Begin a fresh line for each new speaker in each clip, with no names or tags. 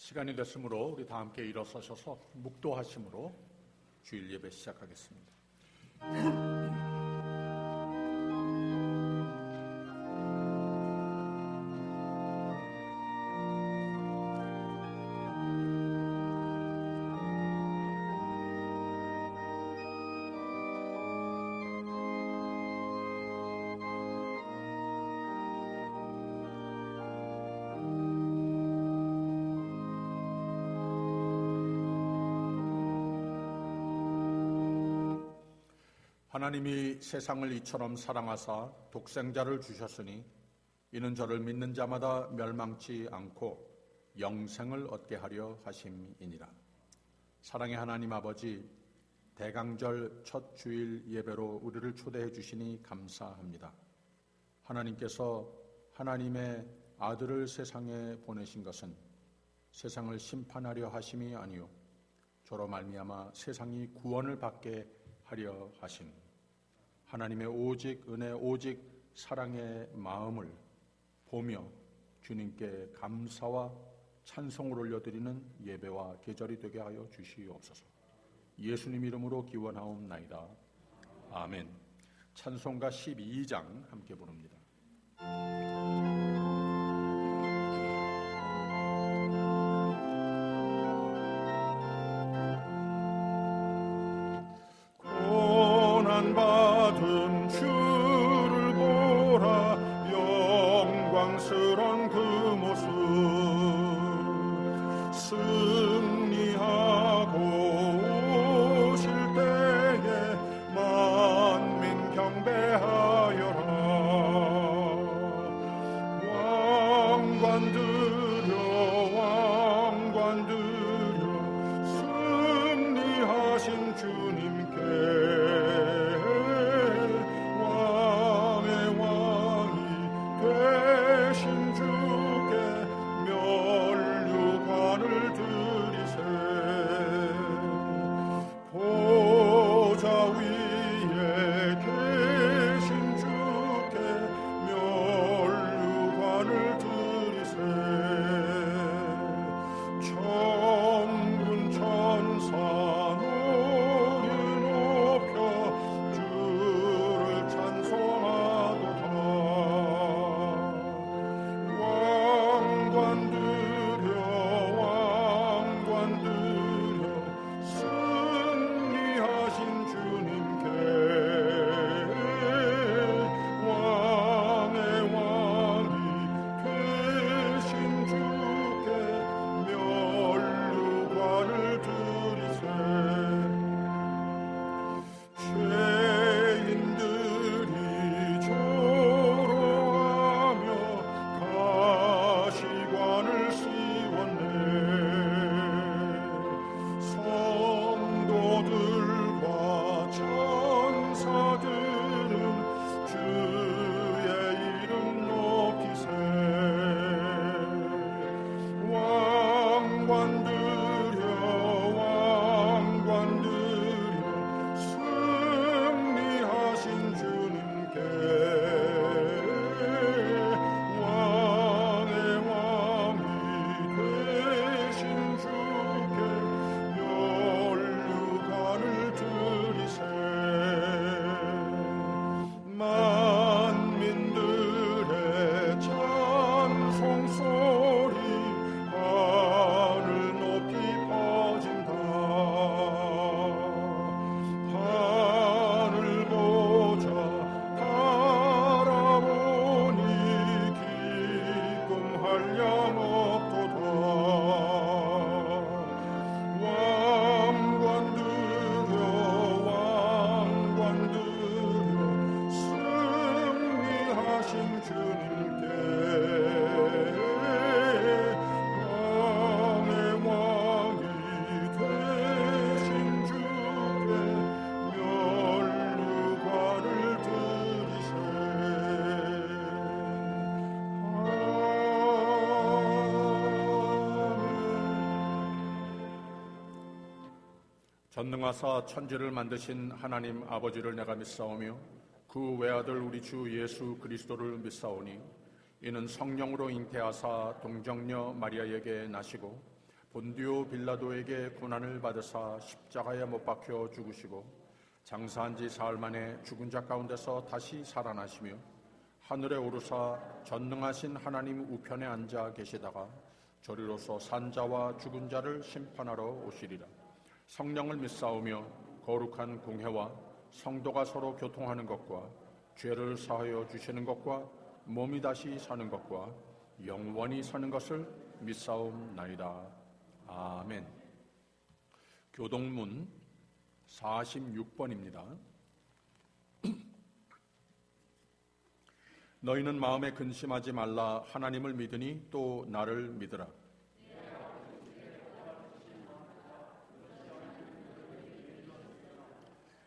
시간이 됐으므로 우리 다 함께 일어서셔서 묵도하심으로 주일 예배 시작하겠습니다. 하나님이 세상을 이처럼 사랑하사 독생자를 주셨으니 이는 저를 믿는 자마다 멸망치 않고 영생을 얻게 하려 하심이니라. 사랑의 하나님 아버지, 대강절 첫 주일 예배로 우리를 초대해 주시니 감사합니다. 하나님께서 하나님의 아들을 세상에 보내신 것은 세상을 심판하려 하심이 아니요 저로 말미암아 세상이 구원을 받게 하려 하심. 하나님의 오직 은혜, 오직 사랑의 마음을 보며 주님께 감사와 찬송을 올려드리는 예배와 계절이 되게 하여 주시옵소서. 예수님 이름으로 기원하옵나이다. 아멘. 찬송가 12장 함께 부릅니다.
받은 주를 보라 영광스런 그 모습 승리하고 오실 때에 만민 경배하여라. 왕관 드려 승리하신 주님께
전능하사 천지를 만드신 하나님 아버지를 내가 믿사오며 그 외아들 우리 주 예수 그리스도를 믿사오니 이는 성령으로 잉태하사 동정녀 마리아에게 나시고 본디오 빌라도에게 고난을 받으사 십자가에 못 박혀 죽으시고 장사한 지 사흘 만에 죽은 자 가운데서 다시 살아나시며 하늘에 오르사 전능하신 하나님 우편에 앉아 계시다가 저리로서 산자와 죽은 자를 심판하러 오시리라. 성령을 믿사오며 거룩한 공회와 성도가 서로 교통하는 것과 죄를 사하여 주시는 것과 몸이 다시 사는 것과 영원히 사는 것을 믿사옵나이다. 아멘. 교동문 46번입니다. 너희는 마음에 근심하지 말라. 하나님을 믿으니 또 나를 믿으라.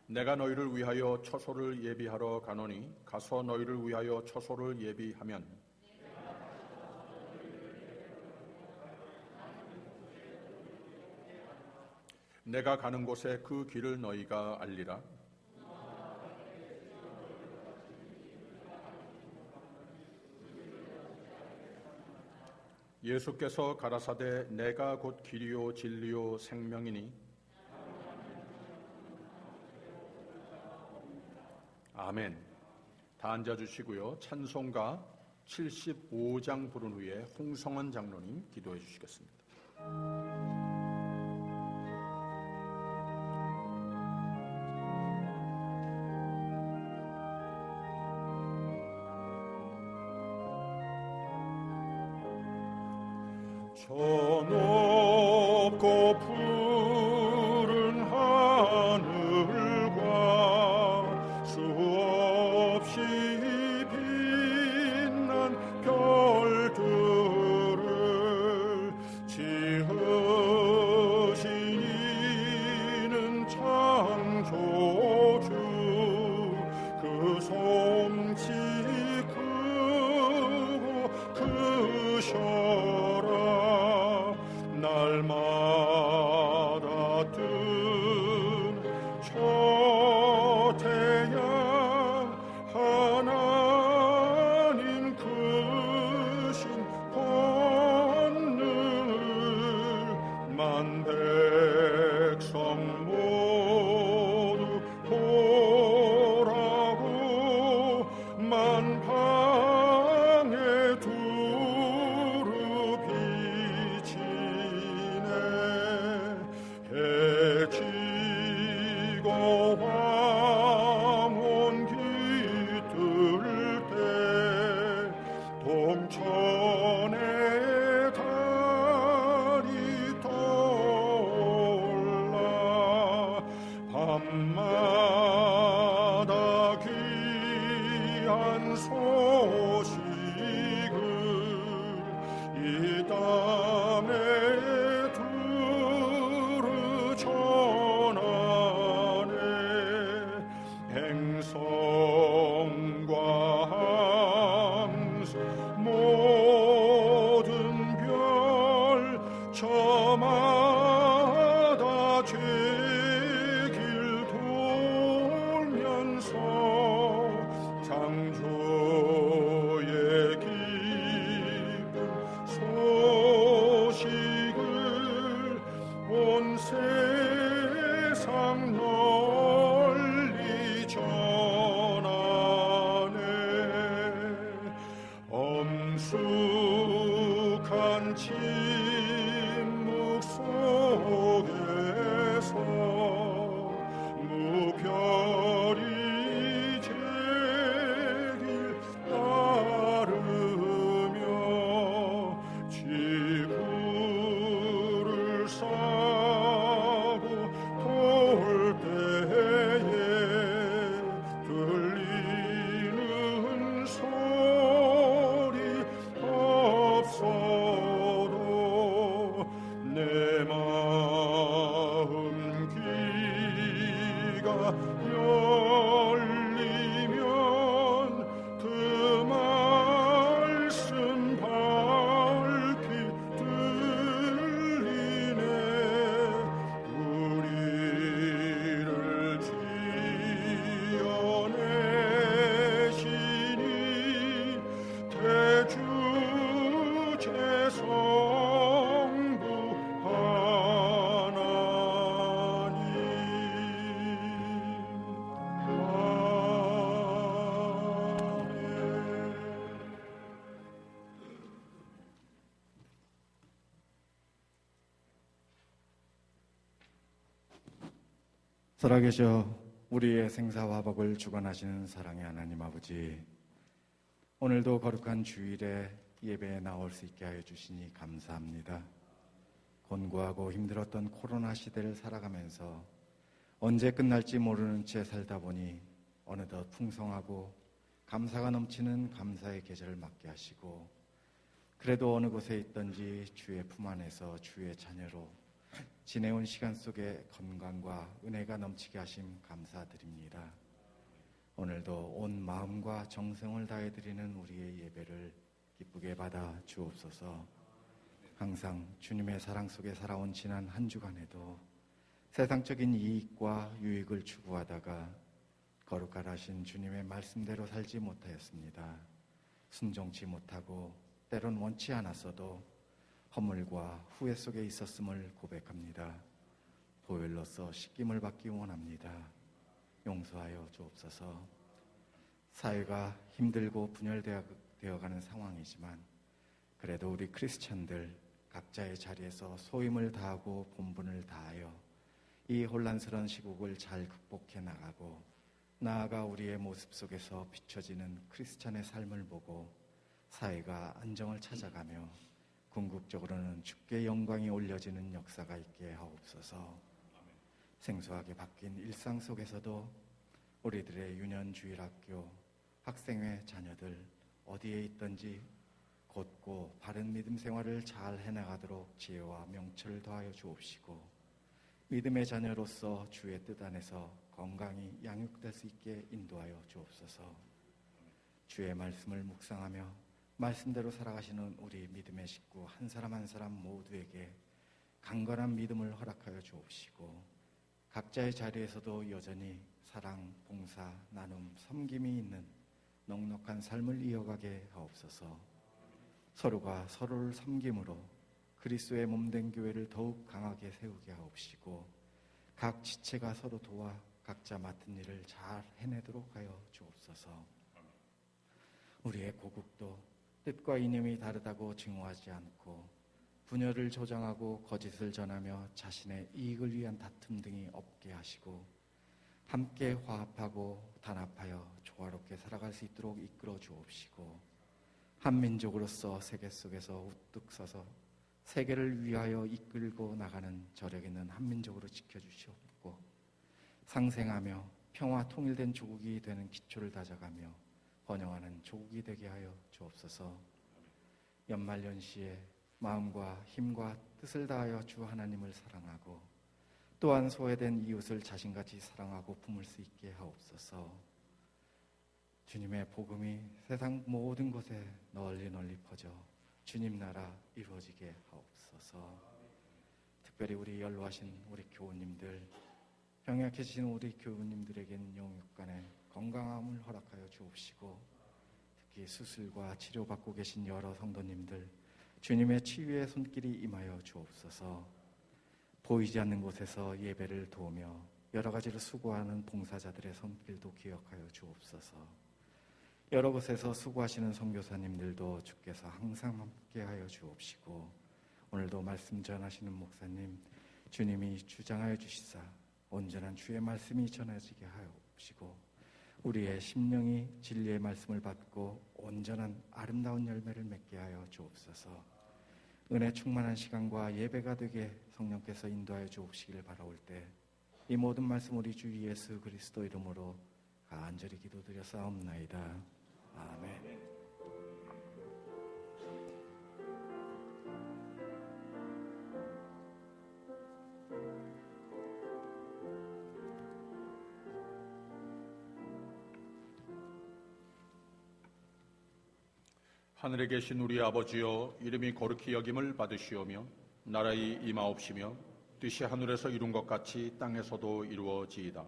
내가 너희를 위하여 처소를 예비하러 가노니 가서 너희를 위하여 처소를 예비하면 내가 가는 곳에 그 길을 너희가 알리라. 예수께서 가라사대 내가 곧 길이요 진리요 생명이니 아멘. 다 앉아주시고요. 찬송가 75장 부른 후에 홍성원 장로님 기도해 주시겠습니다.
저 높고 푸른 하늘과 수없이 빛난 별들을 지으신 이는 창조주 그 솜씨 크고 크셔라. 날마다 뜬 저 태양 하나님 크신 권능을 만 백성 모두 보라고 만방에 두루 비치네. 해지고 황혼 깃들 때 동천의 달이 떠올라 밤마다 귀한 소식을 이 땅에 두루 전하네. 행성과 항수 모든 별 저마다 죄길 돌면서 창조의 기쁜 소식을 온 세상 널리 전하네. 엄숙한 침묵 속에서 무별이 제길 따르며 지구를 싸고 돌 때에 들리는 소리 없어도 내 마음 귀가 열리면 그 말씀 밝히 들리네. 우리를 지어내시니 대주제성부
살아계셔 우리의 생사화복을 주관하시는 사랑의 하나님 아버지, 오늘도 거룩한 주일에 예배에 나올 수 있게 하여 주시니 감사합니다. 곤고하고 힘들었던 코로나 시대를 살아가면서 언제 끝날지 모르는 채 살다 보니 어느덧 풍성하고 감사가 넘치는 감사의 계절을 맞게 하시고, 그래도 어느 곳에 있든지 주의 품 안에서 주의 자녀로 지내온 시간 속에 건강과 은혜가 넘치게 하심 감사드립니다. 오늘도 온 마음과 정성을 다해 드리는 우리의 예배를 기쁘게 받아 주옵소서. 항상 주님의 사랑 속에 살아온 지난 한 주간에도 세상적인 이익과 유익을 추구하다가 거룩하신 주님의 말씀대로 살지 못하였습니다. 순종치 못하고 때론 원치 않았어도 허물과 후회 속에 있었음을 고백합니다. 보혈로서 씻김을 받기 원합니다. 용서하여 주옵소서. 사회가 힘들고 분열되어가는 상황이지만 그래도 우리 크리스찬들 각자의 자리에서 소임을 다하고 본분을 다하여 이 혼란스러운 시국을 잘 극복해 나가고, 나아가 우리의 모습 속에서 비춰지는 크리스찬의 삶을 보고 사회가 안정을 찾아가며 궁극적으로는 주께 영광이 올려지는 역사가 있게 하옵소서. 생소하게 바뀐 일상 속에서도 우리들의 유년주일학교 학생회 자녀들 어디에 있든지 곧고 바른 믿음 생활을 잘 해나가도록 지혜와 명철을 더하여 주옵시고, 믿음의 자녀로서 주의 뜻 안에서 건강히 양육될 수 있게 인도하여 주옵소서. 주의 말씀을 묵상하며 말씀대로 살아가시는 우리 믿음의 식구 한 사람 한 사람 모두에게 강건한 믿음을 허락하여 주옵시고, 각자의 자리에서도 여전히 사랑, 봉사, 나눔, 섬김이 있는 넉넉한 삶을 이어가게 하옵소서. 서로가 서로를 섬김으로 그리스도의 몸된 교회를 더욱 강하게 세우게 하옵시고, 각 지체가 서로 도와 각자 맡은 일을 잘 해내도록 하여 주옵소서. 우리의 고국도 뜻과 이념이 다르다고 증오하지 않고 분열을 조장하고 거짓을 전하며 자신의 이익을 위한 다툼 등이 없게 하시고, 함께 화합하고 단합하여 조화롭게 살아갈 수 있도록 이끌어 주옵시고, 한민족으로서 세계 속에서 우뚝 서서 세계를 위하여 이끌고 나가는 저력 있는 한민족으로 지켜주시옵고, 상생하며 평화 통일된 조국이 되는 기초를 다져가며 번영하는 조국이 되게 하여 주옵소서. 연말연시에 마음과 힘과 뜻을 다하여 주 하나님을 사랑하고 또한 소외된 이웃을 자신같이 사랑하고 품을 수 있게 하옵소서. 주님의 복음이 세상 모든 곳에 널리 퍼져 주님 나라 이루어지게 하옵소서. 특별히 우리 연로하신 우리 교우님들, 병약해지신 우리 교우님들에게는 영육간의 건강함을 허락하여 주옵시고, 특히 수술과 치료받고 계신 여러 성도님들 주님의 치유의 손길이 임하여 주옵소서. 보이지 않는 곳에서 예배를 도우며 여러 가지로 수고하는 봉사자들의 손길도 기억하여 주옵소서. 여러 곳에서 수고하시는 선교사님들도 주께서 항상 함께하여 주옵시고, 오늘도 말씀 전하시는 목사님 주님이 주장하여 주시사 온전한 주의 말씀이 전해지게 하옵시고, 우리의 심령이 진리의 말씀을 받고 온전한 아름다운 열매를 맺게 하여 주옵소서. 은혜 충만한 시간과 예배가 되게 성령께서 인도하여 주옵시기를 바라올 때 이 모든 말씀 우리 주 예수 그리스도 이름으로 간절히 기도드려 싸움나이다. 아멘.
하늘에 계신 우리 아버지여, 이름이 거룩히 여김을 받으시오며 나라의 임하옵시며 뜻이 하늘에서 이룬 것 같이 땅에서도 이루어지이다.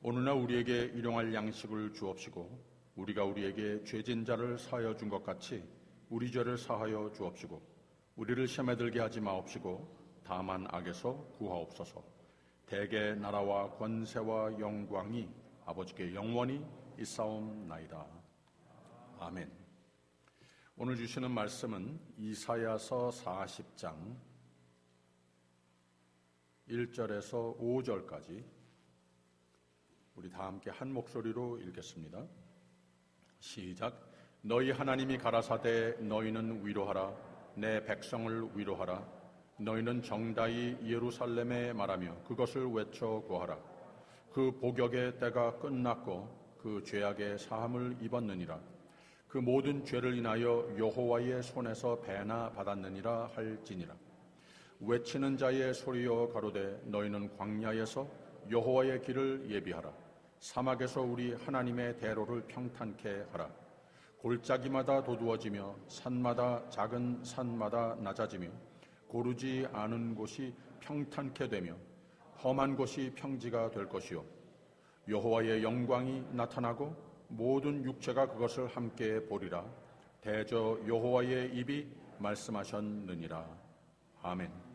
오늘날 우리에게 일용할 양식을 주옵시고, 우리가 우리에게 죄진 자를 사하여 준 것 같이 우리 죄를 사하여 주옵시고, 우리를 시험에 들게 하지 마옵시고 다만 악에서 구하옵소서. 대개 나라와 권세와 영광이 아버지께 영원히 있사옵나이다. 아멘. 오늘 주시는 말씀은 이사야서 40장 1절에서 5절까지 우리 다 함께 한 목소리로 읽겠습니다. 시작. 너희 하나님이 가라사대 너희는 위로하라. 내 백성을 위로하라. 너희는 정다이 예루살렘에 말하며 그것을 외쳐 고하라. 그 복역의 때가 끝났고 그 죄악의 사함을 입었느니라. 그 모든 죄를 인하여 여호와의 손에서 배나 받았느니라 할지니라. 외치는 자의 소리여 가로되 너희는 광야에서 여호와의 길을 예비하라. 사막에서 우리 하나님의 대로를 평탄케 하라. 골짜기마다 도두어지며 산마다 작은 산마다 낮아지며 고르지 않은 곳이 평탄케 되며 험한 곳이 평지가 될 것이요 여호와의 영광이 나타나고 모든 육체가 그것을 함께 보리라. 대저 여호와의 입이 말씀하셨느니라. 아멘.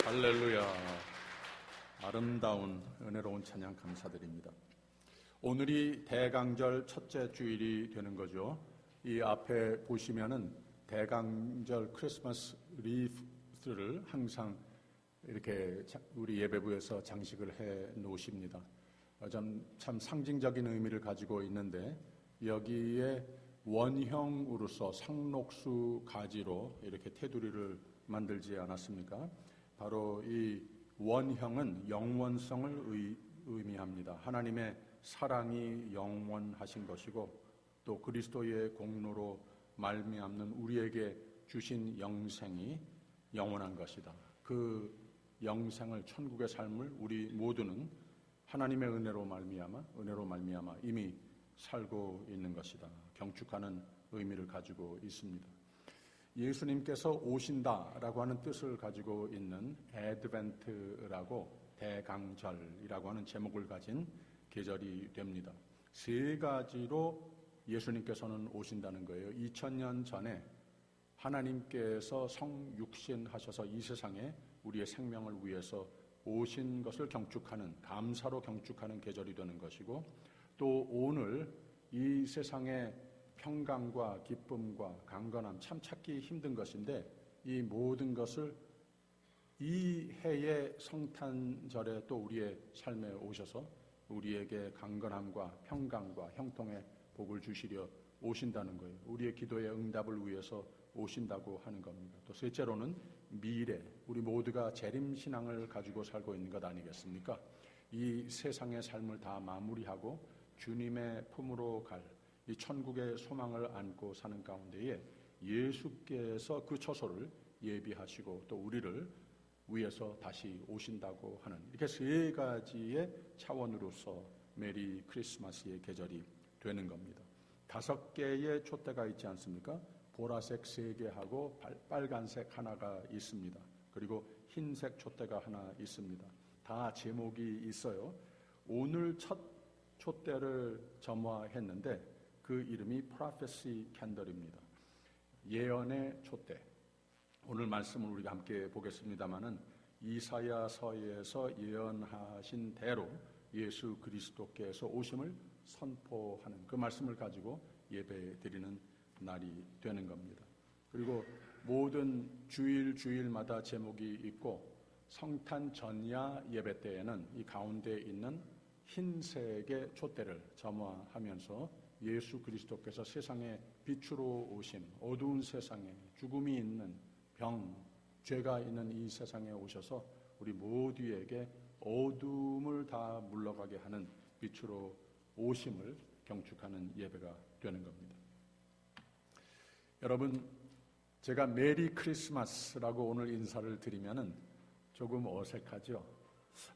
할렐루야. 아름다운 은혜로운 찬양 감사드립니다. 오늘이 대강절 첫째 주일이 되는 거죠. 이 앞에 보시면은 대강절 크리스마스 리프를 항상 이렇게 우리 예배부에서 장식을 해 놓으십니다. 참 상징적인 의미를 가지고 있는데 여기에 원형으로서 상록수 가지로 이렇게 테두리를 만들지 않았습니까? 바로 이 원형은 영원성을 의미합니다. 하나님의 사랑이 영원하신 것이고 또 그리스도의 공로로 말미암는 우리에게 주신 영생이 영원한 것이다. 그 영생을 천국의 삶을 우리 모두는 하나님의 은혜로 말미암아 이미 살고 있는 것이다. 경축하는 의미를 가지고 있습니다. 예수님께서 오신다라고 하는 뜻을 가지고 있는 애드벤트라고 대강절이라고 하는 제목을 가진 계절이 됩니다. 세 가지로 예수님께서는 오신다는 거예요. 2000년 전에 하나님께서 성육신하셔서 이 세상에 우리의 생명을 위해서 오신 것을 경축하는, 감사로 경축하는 계절이 되는 것이고, 또 오늘 이 세상에 평강과 기쁨과 강건함 참 찾기 힘든 것인데 이 모든 것을 이 해의 성탄절에 또 우리의 삶에 오셔서 우리에게 강건함과 평강과 형통의 복을 주시려 오신다는 거예요. 우리의 기도의 응답을 위해서 오신다고 하는 겁니다. 또 셋째로는 미래, 우리 모두가 재림신앙을 가지고 살고 있는 것 아니겠습니까? 이 세상의 삶을 다 마무리하고 주님의 품으로 갈 이 천국의 소망을 안고 사는 가운데에 예수께서 그 처소를 예비하시고 또 우리를 위해서 다시 오신다고 하는 이렇게 세 가지의 차원으로서 메리 크리스마스의 계절이 되는 겁니다. 5개의 촛대가 있지 않습니까? 보라색 3개하고 빨간색 하나가 있습니다. 그리고 흰색 촛대가 하나 있습니다. 다 제목이 있어요. 오늘 첫 촛대를 점화했는데 그 이름이 Prophecy Candle입니다. 예언의 촛대. 오늘 말씀을 우리가 함께 보겠습니다마는 이사야서에서 예언하신 대로 예수 그리스도께서 오심을 선포하는 그 말씀을 가지고 예배 드리는 날이 되는 겁니다. 그리고 모든 주일마다 제목이 있고 성탄 전야 예배 때에는 이 가운데 있는 흰색의 촛대를 점화하면서 예수 그리스도께서 세상에 빛으로 오심, 어두운 세상에 죽음이 있는 병, 죄가 있는 이 세상에 오셔서 우리 모두에게 어둠을 다 물러가게 하는 빛으로 오심을 경축하는 예배가 되는 겁니다. 여러분, 제가 메리 크리스마스라고 오늘 인사를 드리면은 조금 어색하죠?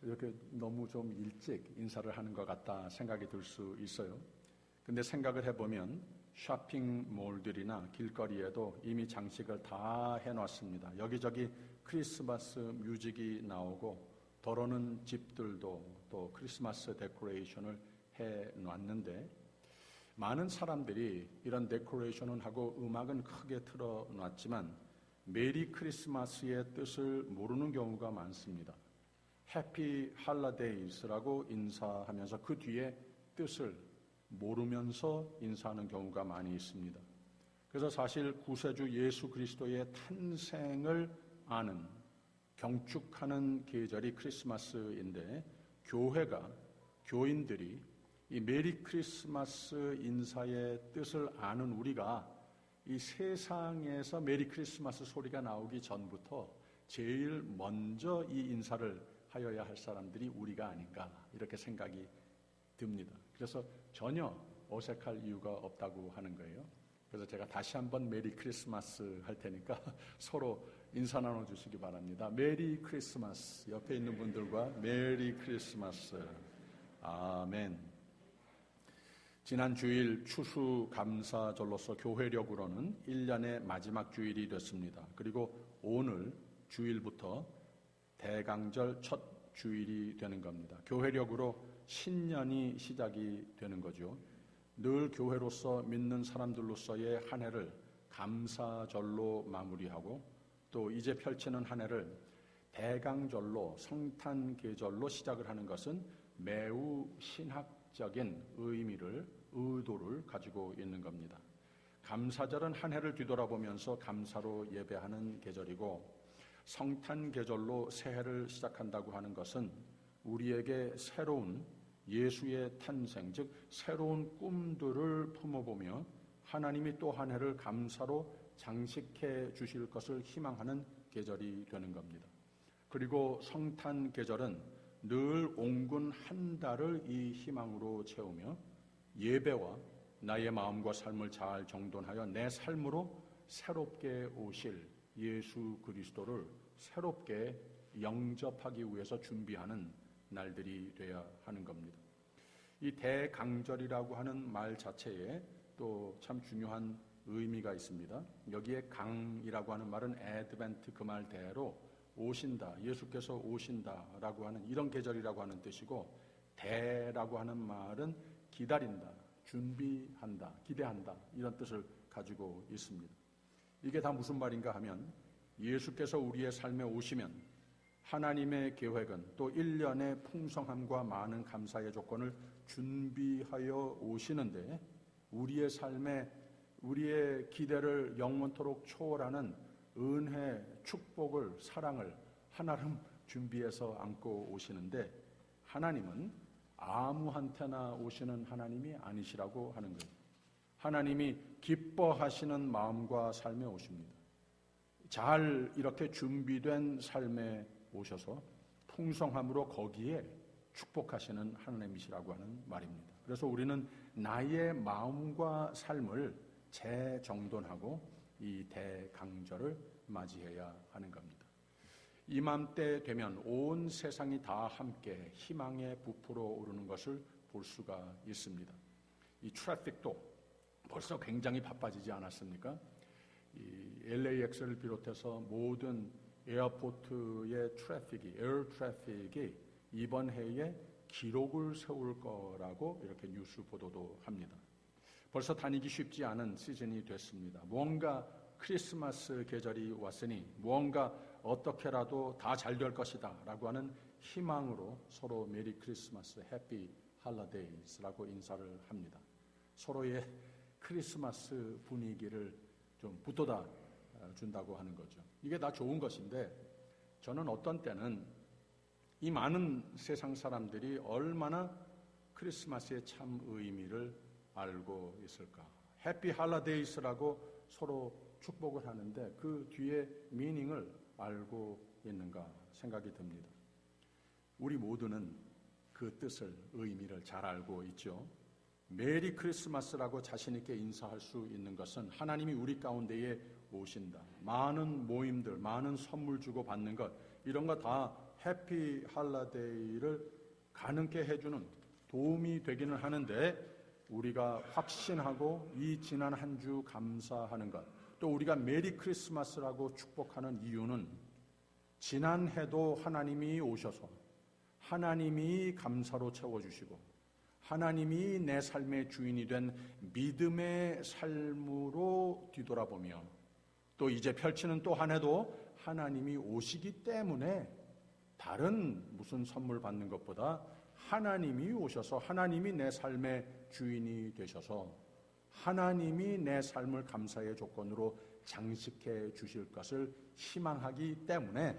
이렇게 너무 좀 일찍 인사를 하는 것 같다 생각이 들 수 있어요. 근데 생각을 해보면 쇼핑몰들이나 길거리에도 이미 장식을 다 해놨습니다. 여기저기 크리스마스 뮤직이 나오고 더러는 집들도 또 크리스마스 데코레이션을 해놨는데 많은 사람들이 이런 데코레이션은 하고 음악은 크게 틀어놨지만 메리 크리스마스의 뜻을 모르는 경우가 많습니다. 해피 할러데이스라고 인사하면서 그 뒤에 뜻을 모르면서 인사하는 경우가 많이 있습니다. 그래서 사실 구세주 예수 그리스도의 탄생을 아는 경축하는 계절이 크리스마스인데 교인들이 이 메리 크리스마스 인사의 뜻을 아는 우리가 이 세상에서 메리 크리스마스 소리가 나오기 전부터 제일 먼저 이 인사를 하여야 할 사람들이 우리가 아닌가 이렇게 생각이 듭니다. 그래서 전혀 어색할 이유가 없다고 하는 거예요. 그래서 제가 다시 한번 메리 크리스마스 할 테니까 서로 인사 나눠주시기 바랍니다. 메리 크리스마스. 옆에 있는 분들과 메리 크리스마스. 아멘. 지난 주일 추수감사절로서 교회력으로는 1년의 마지막 주일이 됐습니다. 그리고 오늘 주일부터 대강절 첫 주일이 되는 겁니다. 교회력으로 신년이 시작이 되는 거죠. 늘 교회로서 믿는 사람들로서의 한 해를 감사절로 마무리하고 또 이제 펼치는 한 해를 대강절로 성탄계절로 시작을 하는 것은 매우 신학적인 의도를 가지고 있는 겁니다. 감사절은 한 해를 뒤돌아보면서 감사로 예배하는 계절이고, 성탄계절로 새해를 시작한다고 하는 것은 우리에게 새로운 예수의 탄생, 즉 새로운 꿈들을 품어보며 하나님이 또 한 해를 감사로 장식해 주실 것을 희망하는 계절이 되는 겁니다. 그리고 성탄계절은 늘 온군 한 달을 이 희망으로 채우며 예배와 나의 마음과 삶을 잘 정돈하여 내 삶으로 새롭게 오실 예수 그리스도를 새롭게 영접하기 위해서 준비하는 날들이 되어야 하는 겁니다. 이 대강절이라고 하는 말 자체에 또 참 중요한 의미가 있습니다. 여기에 강이라고 하는 말은 애드벤트 그 말대로 오신다, 예수께서 오신다라고 하는 이런 계절이라고 하는 뜻이고, 대라고 하는 말은 기다린다, 준비한다, 기대한다 이런 뜻을 가지고 있습니다. 이게 다 무슨 말인가 하면, 예수께서 우리의 삶에 오시면 하나님의 계획은 또 1년의 풍성함과 많은 감사의 조건을 준비하여 오시는데, 우리의 삶에 우리의 기대를 영원토록 초월하는 은혜, 축복을, 사랑을 하나름 준비해서 안고 오시는데, 하나님은 아무한테나 오시는 하나님이 아니시라고 하는 거예요. 하나님이 기뻐하시는 마음과 삶에 오십니다. 잘 이렇게 준비된 삶에 오셔서 풍성함으로 거기에 축복하시는 하나님이시라고 하는 말입니다. 그래서 우리는 나의 마음과 삶을 재정돈하고 이 대강절을 맞이해야 하는 겁니다. 이맘때 되면 온 세상이 다 함께 희망에 부풀어 오르는 것을 볼 수가 있습니다. 이 트래픽도 벌써 굉장히 바빠지지 않았습니까? 이 LAX를 비롯해서 모든 에어포트의 트래픽이, 에어 트래픽이 이번 해에 기록을 세울 거라고 이렇게 뉴스 보도도 합니다. 벌써 다니기 쉽지 않은 시즌이 됐습니다. 무언가 크리스마스 계절이 왔으니 무언가 어떻게라도 다 잘 될 것이다 라고 하는 희망으로 서로 메리 크리스마스, 해피 할러데이즈라고 인사를 합니다. 서로의 크리스마스 분위기를 좀 붙돋아 준다고 하는 거죠. 이게 다 좋은 것인데, 저는 어떤 때는 이 많은 세상 사람들이 얼마나 크리스마스의 참 의미를 알고 있을까? 해피 할러데이스라고 서로 축복을 하는데 그 뒤에 미닝을 알고 있는가 생각이 듭니다. 우리 모두는 그 뜻을, 의미를 잘 알고 있죠. 메리 크리스마스라고 자신 있게 인사할 수 있는 것은 하나님이 우리 가운데에 오신다, 많은 모임들, 많은 선물 주고 받는 것, 이런 거 다 해피 할러데이를 가능케 해주는 도움이 되기는 하는데, 우리가 확신하고 이 지난 한 주 감사하는 것, 또 우리가 메리 크리스마스라고 축복하는 이유는 지난 해도 하나님이 오셔서 하나님이 감사로 채워주시고 하나님이 내 삶의 주인이 된 믿음의 삶으로 뒤돌아보며 또 이제 펼치는 또 한 해도 하나님이 오시기 때문에 다른 무슨 선물 받는 것보다 하나님이 오셔서 하나님이 내 삶의 주인이 되셔서 하나님이 내 삶을 감사의 조건으로 장식해 주실 것을 희망하기 때문에,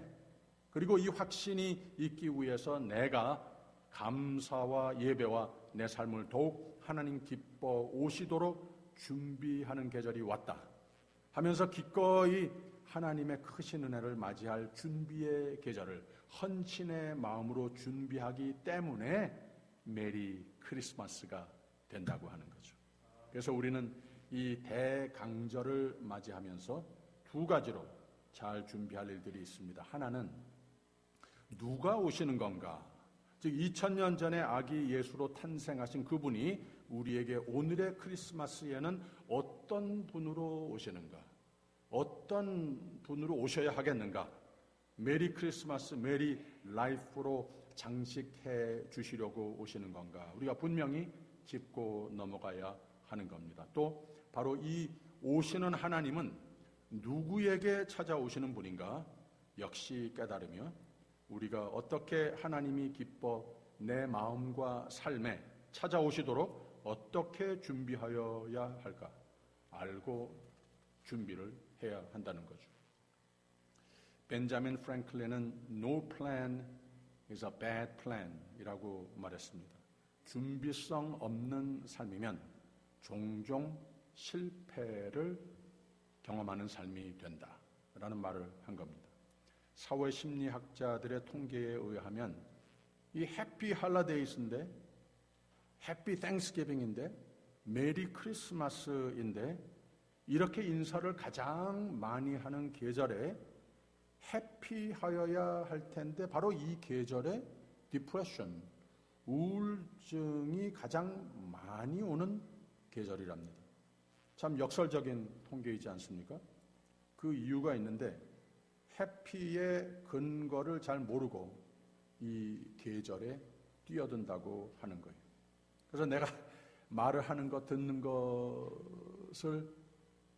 그리고 이 확신이 있기 위해서 내가 감사와 예배와 내 삶을 더욱 하나님 기뻐 오시도록 준비하는 계절이 왔다 하면서 기꺼이 하나님의 크신 은혜를 맞이할 준비의 계절을 헌신의 마음으로 준비하기 때문에 메리 크리스마스가 된다고 하는 거죠. 그래서 우리는 이 대강절을 맞이하면서 두 가지로 잘 준비할 일들이 있습니다. 하나는 누가 오시는 건가? 즉 2000년 전에 아기 예수로 탄생하신 그분이 우리에게 오늘의 크리스마스에는 어떤 분으로 오시는가? 어떤 분으로 오셔야 하겠는가? 메리 크리스마스, 메리 라이프로 장식해 주시려고 오시는 건가? 우리가 분명히 짚고 넘어가야 하는 겁니다. 또 바로 이 오시는 하나님은 누구에게 찾아오시는 분인가? 역시 깨달으며 우리가 어떻게 하나님이 기뻐 내 마음과 삶에 찾아오시도록 어떻게 준비하여야 할까 알고 준비를 해야 한다는 거죠. 벤자민 프랭클린은 No plan is a bad plan 이라고 말했습니다. 준비성 없는 삶이면 종종 실패를 경험하는 삶이 된다라는 말을 한 겁니다. 사회심리학자들의 통계에 의하면 이 해피 할러데이스인데, 해피 땡스기빙인데, 메리 크리스마스인데 이렇게 인사를 가장 많이 하는 계절에 해피하여야 할 텐데 바로 이 계절에 디프레션, 우울증이 가장 많이 오는 계절이랍니다. 참 역설적인 통계이지 않습니까? 그 이유가 있는데 해피의 근거를 잘 모르고 이 계절에 뛰어든다고 하는 거예요. 그래서 내가 말을 하는 것, 듣는 것을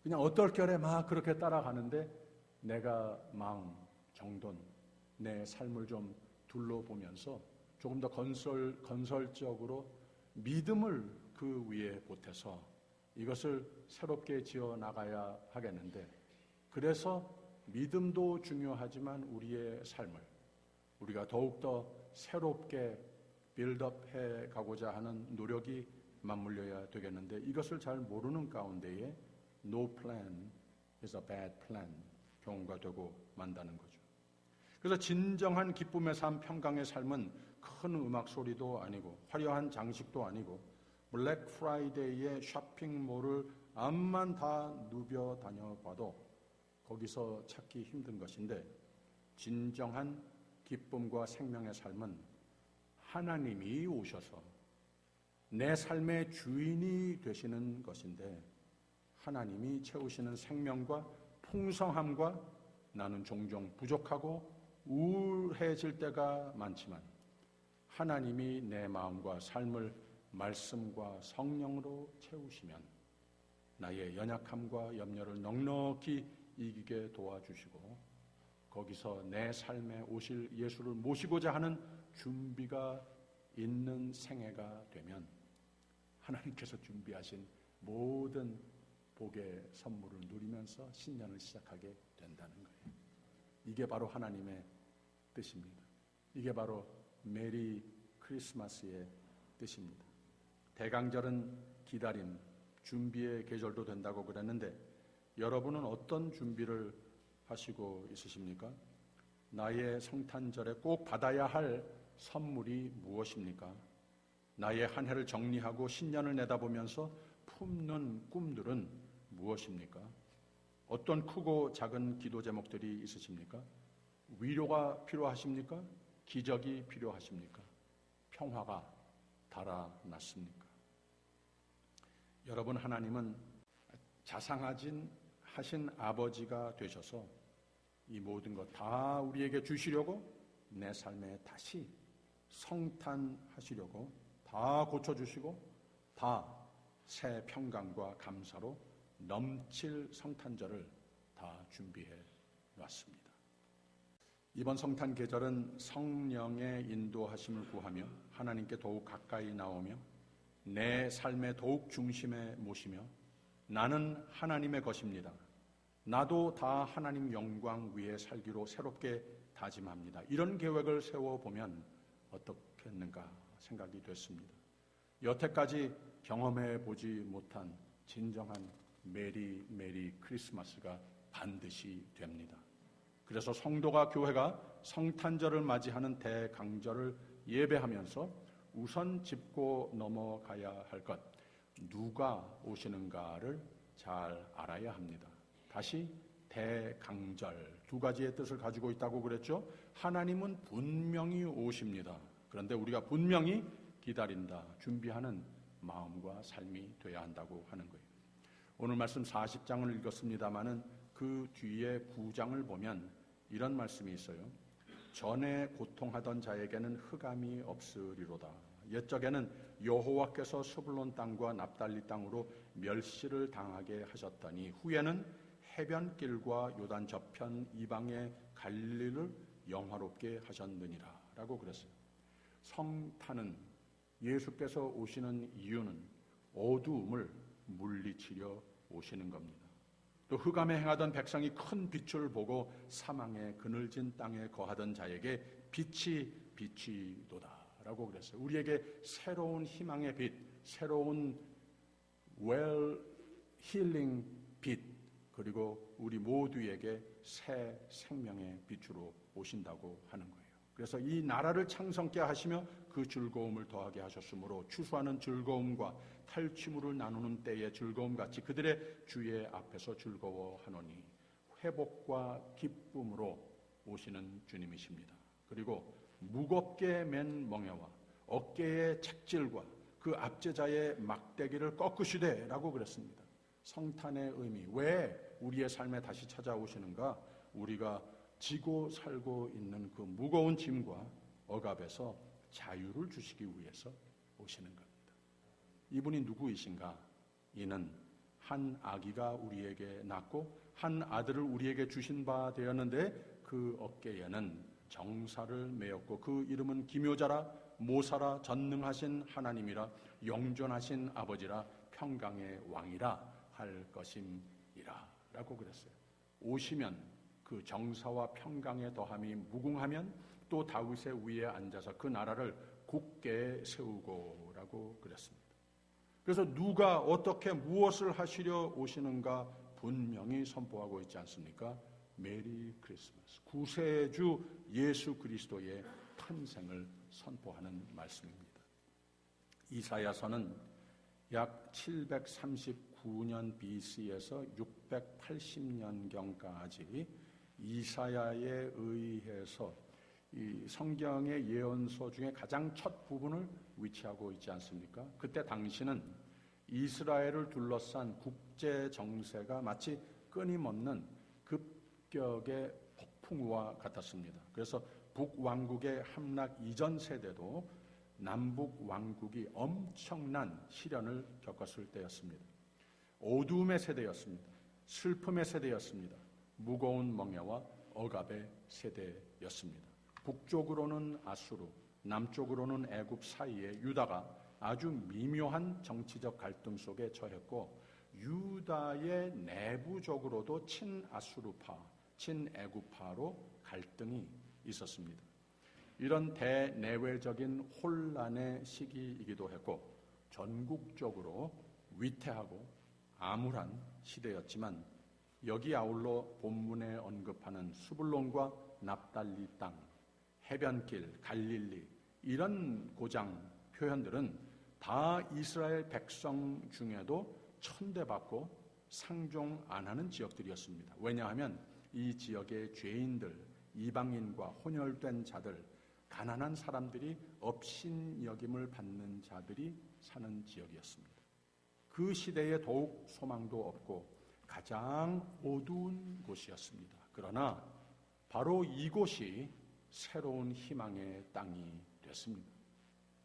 그냥 어떨결에 막 그렇게 따라가는데 내가 마음, 정돈, 내 삶을 좀 둘러보면서 조금 더 건설적으로 믿음을 그 위에 보태서 이것을 새롭게 지어 나가야 하겠는데, 그래서 믿음도 중요하지만 우리의 삶을 우리가 더욱더 새롭게 빌드업해 가고자 하는 노력이 맞물려야 되겠는데 이것을 잘 모르는 가운데에 No plan is a bad plan 경우가 되고 만다는 거죠. 그래서 진정한 기쁨의 삶, 평강의 삶은 큰 음악 소리도 아니고 화려한 장식도 아니고 블랙 프라이데이의 쇼핑몰을 암만 다 누벼 다녀봐도 거기서 찾기 힘든 것인데, 진정한 기쁨과 생명의 삶은 하나님이 오셔서 내 삶의 주인이 되시는 것인데, 하나님이 채우시는 생명과 풍성함과 나는 종종 부족하고 우울해질 때가 많지만 하나님이 내 마음과 삶을 말씀과 성령으로 채우시면 나의 연약함과 염려를 넉넉히 이기게 도와주시고 거기서 내 삶에 오실 예수를 모시고자 하는 준비가 있는 생애가 되면 하나님께서 준비하신 모든 복의 선물을 누리면서 신년을 시작하게 된다는 거예요. 이게 바로 하나님의 뜻입니다. 이게 바로 메리 크리스마스의 뜻입니다. 대강절은 기다림, 준비의 계절도 된다고 그랬는데 여러분은 어떤 준비를 하시고 있으십니까? 나의 성탄절에 꼭 받아야 할 선물이 무엇입니까? 나의 한 해를 정리하고 신년을 내다보면서 품는 꿈들은 무엇입니까? 어떤 크고 작은 기도 제목들이 있으십니까? 위로가 필요하십니까? 기적이 필요하십니까? 평화가 달아났습니까? 여러분, 하나님은 자상하신 아버지가 되셔서 이 모든 것 다 우리에게 주시려고 내 삶에 다시 성탄하시려고 다 고쳐주시고 다 새 평강과 감사로 넘칠 성탄절을 다 준비해 놨습니다. 이번 성탄 계절은 성령의 인도하심을 구하며 하나님께 더욱 가까이 나오며 내 삶의 더욱 중심에 모시며 나는 하나님의 것입니다. 나도 다 하나님 영광 위에 살기로 새롭게 다짐합니다. 이런 계획을 세워보면 어떻겠는가 생각이 됐습니다. 여태까지 경험해 보지 못한 진정한 메리 크리스마스가 반드시 됩니다. 그래서 성도가, 교회가 성탄절을 맞이하는 대강절을 예배하면서 우선 짚고 넘어가야 할 것, 누가 오시는가를 잘 알아야 합니다. 다시 대강절, 두 가지의 뜻을 가지고 있다고 그랬죠. 하나님은 분명히 오십니다. 그런데 우리가 분명히 기다린다, 준비하는 마음과 삶이 돼야 한다고 하는 거예요. 오늘 말씀 40장을 읽었습니다마는 그 뒤에 9장을 보면 이런 말씀이 있어요. 전에 고통하던 자에게는 흑암이 없으리로다. 옛적에는 여호와께서 스불론 땅과 납달리 땅으로 멸시를 당하게 하셨더니 후에는 해변길과 요단 저편 이방의 갈릴리를 영화롭게 하셨느니라 라고 그랬어요. 성탄은 예수께서 오시는 이유는 어두움을 물리치려 오시는 겁니다. 또 흑암에 행하던 백성이 큰 빛을 보고 사망의 그늘진 땅에 거하던 자에게 빛이 비치도다 라고 그랬어요. 우리에게 새로운 희망의 빛, 새로운 힐링 빛, 그리고 우리 모두에게 새 생명의 빛으로 오신다고 하는 거예요. 그래서 이 나라를 창성케 하시며 그 즐거움을 더하게 하셨으므로 추수하는 즐거움과 탈취물을 나누는 때의 즐거움같이 그들의 주의 앞에서 즐거워하노니 회복과 기쁨으로 오시는 주님이십니다. 그리고 무겁게 맨 멍에와 어깨의 책질과 그 압제자의 막대기를 꺾으시되 라고 그랬습니다. 성탄의 의미, 왜 우리의 삶에 다시 찾아오시는가? 우리가 지고 살고 있는 그 무거운 짐과 억압에서 자유를 주시기 위해서 오시는 겁니다. 이분이 누구이신가? 이는 한 아기가 우리에게 낳고 한 아들을 우리에게 주신 바 되었는데 그 어깨에는 정사를 메었고 그 이름은 기묘자라 모사라 전능하신 하나님이라 영존하신 아버지라 평강의 왕이라 할 것임이라 라고 그랬어요. 오시면 그 정사와 평강의 더함이 무궁하면 또 다윗의 위에 앉아서 그 나라를 굳게 세우고 라고 그랬습니다. 그래서 누가 어떻게 무엇을 하시려 오시는가 분명히 선포하고 있지 않습니까? 메리 크리스마스, 구세주 예수 그리스도의 탄생을 선포하는 말씀입니다. 이사야서는 약 739년 BC에서 680년경까지 이사야에 의해서 이 성경의 예언서 중에 가장 첫 부분을 위치하고 있지 않습니까? 그때 당시는 이스라엘을 둘러싼 국제 정세가 마치 끊임없는 급격의 폭풍우와 같았습니다. 그래서 북왕국의 함락 이전 세대도 남북 왕국이 엄청난 시련을 겪었을 때였습니다. 어두움의 세대였습니다. 슬픔의 세대였습니다. 무거운 멍에와 억압의 세대였습니다. 북쪽으로는 아수르, 남쪽으로는 애굽 사이에 유다가 아주 미묘한 정치적 갈등 속에 처했고 유다의 내부적으로도 친아수르파, 친애굽파로 갈등이 있었습니다. 이런 대내외적인 혼란의 시기이기도 했고 전국적으로 위태하고 암울한 시대였지만 여기 아울러 본문에 언급하는 수불론과 납달리 땅, 해변길, 갈릴리 이런 고장 표현들은 다 이스라엘 백성 중에도 천대받고 상종 안 하는 지역들이었습니다. 왜냐하면 이 지역의 죄인들, 이방인과 혼혈된 자들, 가난한 사람들이 업신여김을 받는 자들이 사는 지역이었습니다. 그 시대에 더욱 소망도 없고 가장 어두운 곳이었습니다. 그러나 바로 이곳이 새로운 희망의 땅이 됐습니다.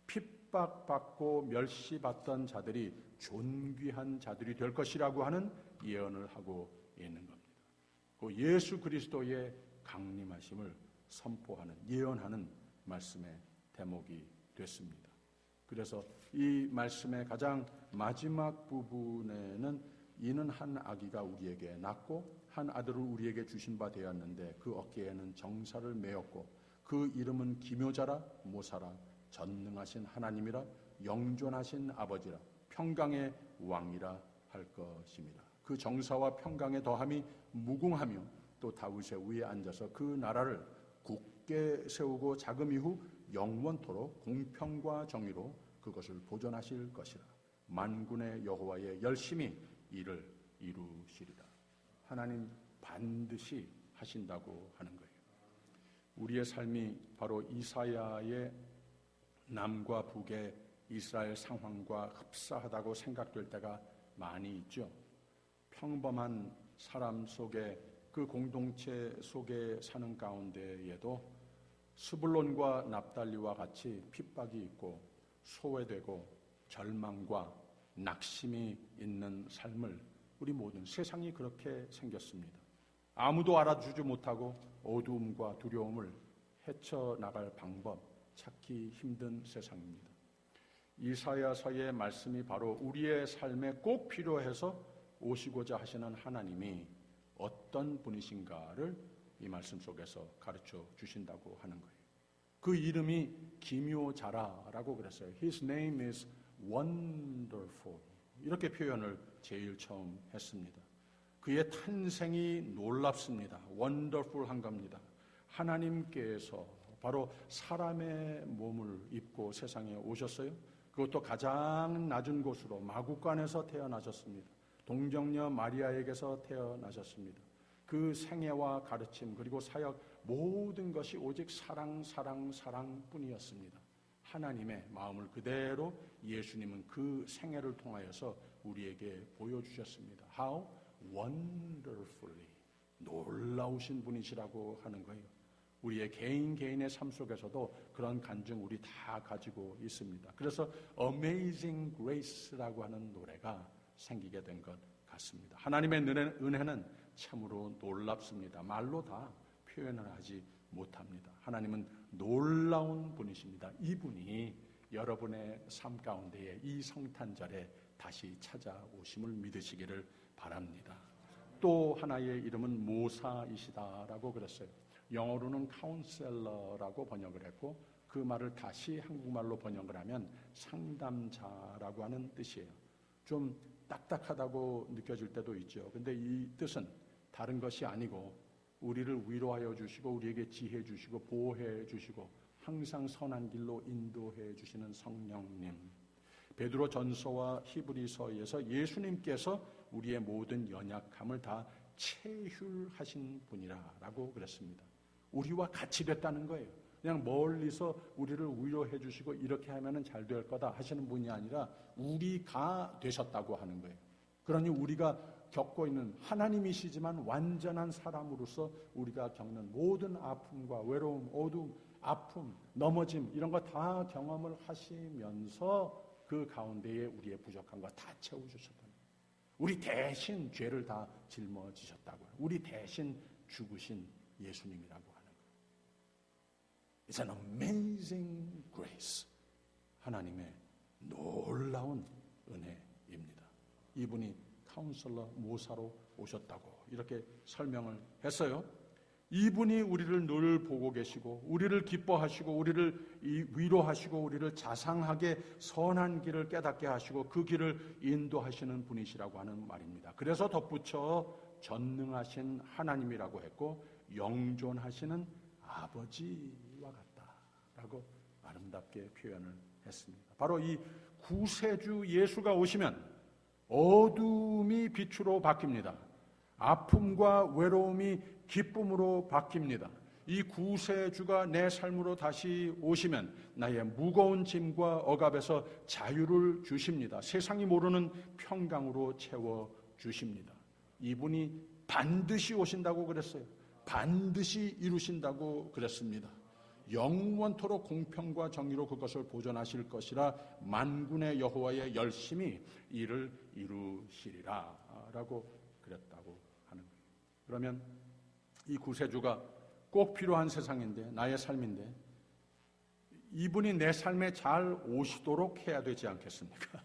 핍박받고 멸시받던 자들이 존귀한 자들이 될 것이라고 하는 예언을 하고 있는 겁니다. 그 예수 그리스도의 강림하심을 선포하는, 예언하는 말씀의 대목이 됐습니다. 그래서 이 말씀의 가장 마지막 부분에는 이는 한 아기가 우리에게 낳고 한 아들을 우리에게 주신 바 되었는데 그 어깨에는 정사를 메었고 그 이름은 기묘자라 모사라 전능하신 하나님이라 영존하신 아버지라 평강의 왕이라 할 것입니다. 그 정사와 평강의 더함이 무궁하며 또 다윗의 위에 앉아서 그 나라를 굳게 세우고 자금 이후 영원토록 공평과 정의로 그것을 보존하실 것이라. 만군의 여호와의 열심히 이를 이루시리라. 하나님 반드시 하신다고 하는 거예요. 우리의 삶이 바로 이사야의 남과 북의 이스라엘 상황과 흡사하다고 생각될 때가 많이 있죠. 평범한 사람 속에 그 공동체 속에 사는 가운데에도 스불론과 납달리와 같이 핍박이 있고 소외되고 절망과 낙심이 있는 삶을 우리 모든 세상이 그렇게 생겼습니다. 아무도 알아주지 못하고 어두움과 두려움을 헤쳐나갈 방법 찾기 힘든 세상입니다. 이사야서의 말씀이 바로 우리의 삶에 꼭 필요해서 오시고자 하시는 하나님이 어떤 분이신가를 이 말씀 속에서 가르쳐 주신다고 하는 거예요. 그 이름이 기묘자라라고 그랬어요. His name is wonderful. 이렇게 표현을 제일 처음 했습니다. 그의 탄생이 놀랍습니다. wonderful한 겁니다. 하나님께서 바로 사람의 몸을 입고 세상에 오셨어요. 그것도 가장 낮은 곳으로 마구간에서 태어나셨습니다. 동정녀 마리아에게서 태어나셨습니다. 그 생애와 가르침 그리고 사역 모든 것이 오직 사랑뿐이었습니다. 하나님의 마음을 그대로 예수님은 그 생애를 통하여서 우리에게 보여주셨습니다. How wonderfully 놀라우신 분이시라고 하는 거예요. 우리의 개인의 삶 속에서도 그런 간증 우리 다 가지고 있습니다. 그래서 Amazing Grace라고 하는 노래가 생기게 된 것 같습니다. 하나님의 은혜는 참으로 놀랍습니다. 말로 다 표현을 하지 못합니다. 하나님은 놀라운 분이십니다. 이분이 여러분의 삶 가운데에 이 성탄절에 다시 찾아오심을 믿으시기를 바랍니다. 또 하나의 이름은 모사이시다라고 그랬어요. 영어로는 카운셀러라고 번역을 했고 그 말을 다시 한국말로 번역을 하면 상담자라고 하는 뜻이에요. 좀 딱딱하다고 느껴질 때도 있죠. 근데 이 뜻은 다른 것이 아니고 우리를 위로하여 주시고 우리에게 지혜 주시고 보호해 주시고 항상 선한 길로 인도해 주시는 성령님. 베드로 전서와 히브리서에서 예수님께서 우리의 모든 연약함을 다 체휼하신 분이라고 그랬습니다. 우리와 같이 됐다는 거예요. 그냥 멀리서 우리를 위로해 주시고 이렇게 하면 잘 될 거다 하시는 분이 아니라 우리가 되셨다고 하는 거예요. 그러니 우리가 겪고 있는 하나님이시지만 완전한 사람으로서 우리가 겪는 모든 아픔과 외로움, 어두움, 아픔, 넘어짐 이런 거 다 경험을 하시면서 그 가운데에 우리의 부족한 거 다 채워주셨다는 거예요. 우리 대신 죄를 다 짊어지셨다고요. 우리 대신 죽으신 예수님이라고 하는 거예요. It's an amazing grace. 하나님의 놀라운 은혜입니다. 이분이 카운슬러 모사로 오셨다고 이렇게 설명을 했어요. 이분이 우리를 늘 보고 계시고 우리를 기뻐하시고 우리를 위로하시고 우리를 자상하게 선한 길을 깨닫게 하시고 그 길을 인도하시는 분이시라고 하는 말입니다. 그래서 덧붙여 전능하신 하나님이라고 했고 영존하시는 아버지와 같다라고 아름답게 표현을 했습니다. 바로 이 구세주 예수가 오시면 어둠이 빛으로 바뀝니다. 아픔과 외로움이 기쁨으로 바뀝니다. 이 구세주가 내 삶으로 다시 오시면 나의 무거운 짐과 억압에서 자유를 주십니다. 세상이 모르는 평강으로 채워주십니다. 이분이 반드시 오신다고 그랬어요. 반드시 이루신다고 그랬습니다. 영원토록 공평과 정의로 그것을 보존하실 것이라 만군의 여호와의 열심히 이를 이루시리라 라고 그랬다고 하는 거예요. 그러면 이 구세주가 꼭 필요한 세상인데 나의 삶인데 이분이 내 삶에 잘 오시도록 해야 되지 않겠습니까?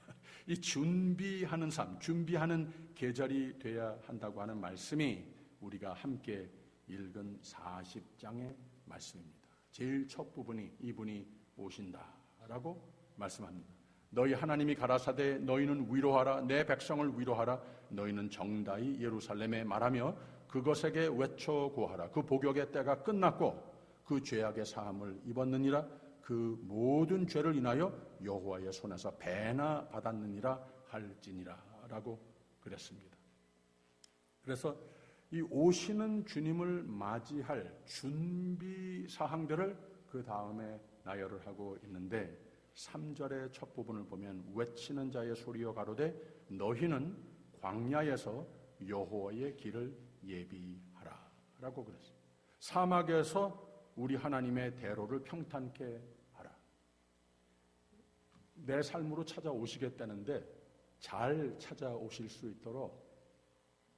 이 준비하는 삶, 준비하는 계절이 돼야 한다고 하는 말씀이 우리가 함께 읽은 40장의 말씀입니다. 제일 첫 부분이 이분이 오신다라고 말씀합니다. 너희 하나님이 가라사대 너희는 위로하라 내 백성을 위로하라 너희는 정다이 예루살렘에 말하며 그것에게 외쳐 고하라 그 복역의 때가 끝났고 그 죄악의 사함을 입었느니라 그 모든 죄를 인하여 여호와의 손에서 배나 받았느니라 할지니라 라고 그랬습니다. 그래서 이 오시는 주님을 맞이할 준비 사항들을 그 다음에 나열을 하고 있는데 3절의 첫 부분을 보면 외치는 자의 소리여 가로되 너희는 광야에서 여호와의 길을 예비하라 라고 그랬어요. 사막에서 우리 하나님의 대로를 평탄케 하라. 내 삶으로 찾아오시겠다는데 잘 찾아오실 수 있도록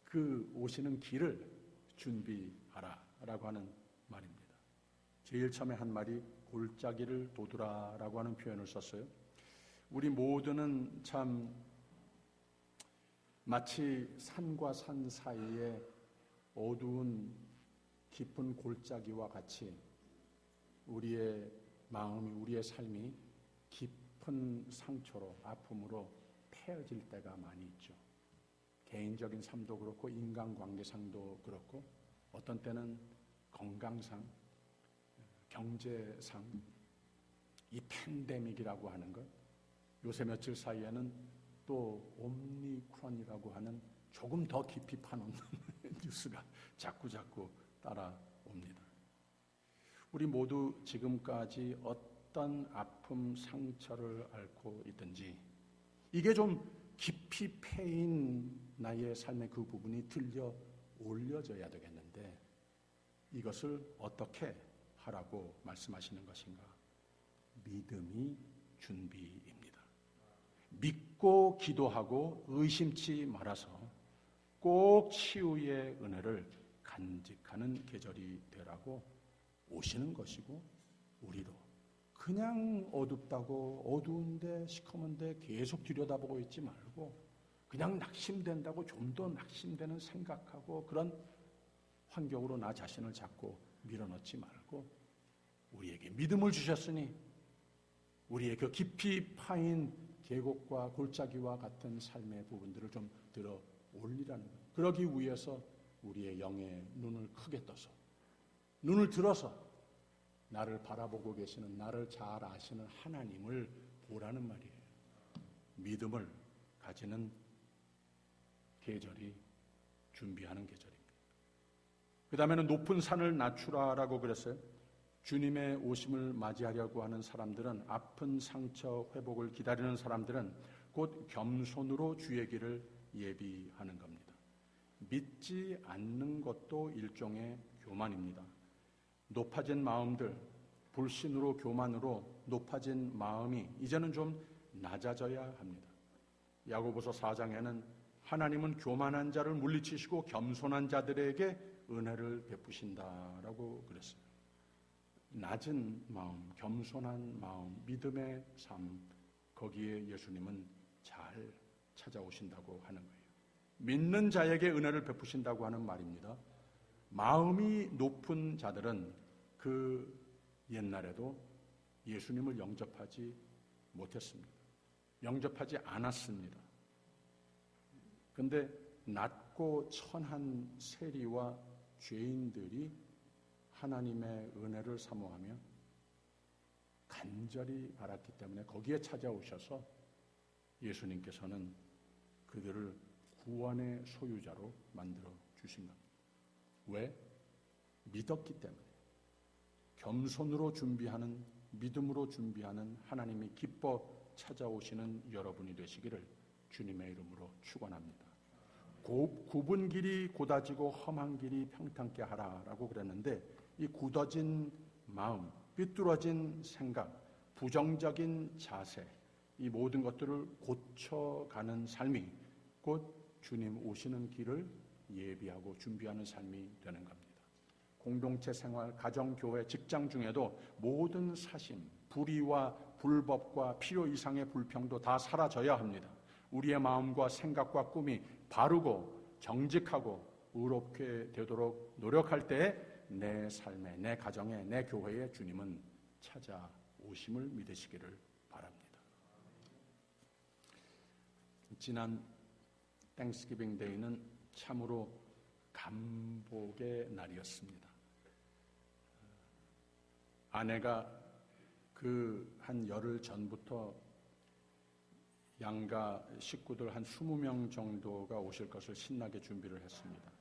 그 오시는 길을 준비하라 라고 하는 말입니다. 제일 처음에 한 말이 골짜기를 도두라라고 하는 표현을 썼어요. 우리 모두는 참 마치 산과 산 사이에 어두운 깊은 골짜기와 같이 우리의 마음이, 우리의 삶이 깊은 상처로, 아픔으로 패어질 때가 많이 있죠. 개인적인 삶도 그렇고 인간관계상도 그렇고 어떤 때는 건강상, 경제상, 이 팬데믹이라고 하는 것, 요새 며칠 사이에는 또 옴니크론이라고 하는 조금 더 깊이 파놓는 뉴스가 자꾸 따라옵니다. 우리 모두 지금까지 어떤 아픔, 상처를 앓고 있든지 이게 좀 깊이 패인 나의 삶의 그 부분이 들려 올려져야 되겠는데 이것을 어떻게 하라고 말씀하시는 것인가? 믿음이 준비입니다. 믿고 기도하고 의심치 말아서 꼭 치유의 은혜를 간직하는 계절이 되라고 오시는 것이고, 우리로 그냥 어둡다고 어두운데 시커먼데 계속 들여다보고 있지 말고 그냥 낙심된다고 좀 더 낙심되는 생각하고 그런 환경으로 나 자신을 자꾸 밀어넣지 말고 우리에게 믿음을 주셨으니 우리의 그 깊이 파인 계곡과 골짜기와 같은 삶의 부분들을 좀 들어 올리라는 거예요. 그러기 위해서 우리의 영의 눈을 크게 떠서, 눈을 들어서 나를 바라보고 계시는, 나를 잘 아시는 하나님을 보라는 말이에요. 믿음을 가지는 계절이 준비하는 계절입니다. 그 다음에는 높은 산을 낮추라라고 그랬어요. 주님의 오심을 맞이하려고 하는 사람들은, 아픈 상처 회복을 기다리는 사람들은 곧 겸손으로 주의 길을 예비하는 겁니다. 믿지 않는 것도 일종의 교만입니다. 높아진 마음들, 불신으로 교만으로 높아진 마음이 이제는 좀 낮아져야 합니다. 야고보서 4장에는 하나님은 교만한 자를 물리치시고 겸손한 자들에게 은혜를 베푸신다라고 그랬어요. 낮은 마음, 겸손한 마음, 믿음의 삶, 거기에 예수님은 잘 찾아오신다고 하는 거예요. 믿는 자에게 은혜를 베푸신다고 하는 말입니다. 마음이 높은 자들은 그 옛날에도 예수님을 영접하지 못했습니다. 영접하지 않았습니다. 그런데 낮고 천한 세리와 죄인들이 하나님의 은혜를 사모하며 간절히 바랐기 때문에 거기에 찾아오셔서 예수님께서는 그들을 구원의 소유자로 만들어 주신 겁니다. 왜? 믿었기 때문에. 겸손으로 준비하는, 믿음으로 준비하는 하나님이 기뻐 찾아오시는 여러분이 되시기를 주님의 이름으로 축원합니다. 굽은 길이 곧아지고 험한 길이 평탄케 하라라고 그랬는데, 이 굳어진 마음, 삐뚤어진 생각, 부정적인 자세, 이 모든 것들을 고쳐가는 삶이 곧 주님 오시는 길을 예비하고 준비하는 삶이 되는 겁니다. 공동체 생활, 가정, 교회, 직장 중에도 모든 사심, 불의와 불법과 필요 이상의 불평도 다 사라져야 합니다. 우리의 마음과 생각과 꿈이 바르고 정직하고 의롭게 되도록 노력할 때에 내 삶에, 내 가정에, 내 교회에 주님은 찾아오심을 믿으시기를 바랍니다. 지난 땡스기빙 데이는 참으로 감복의 날이었습니다. 아내가 그 한 열흘 전부터 양가 식구들 한 20명 정도가 오실 것을 신나게 준비를 했습니다.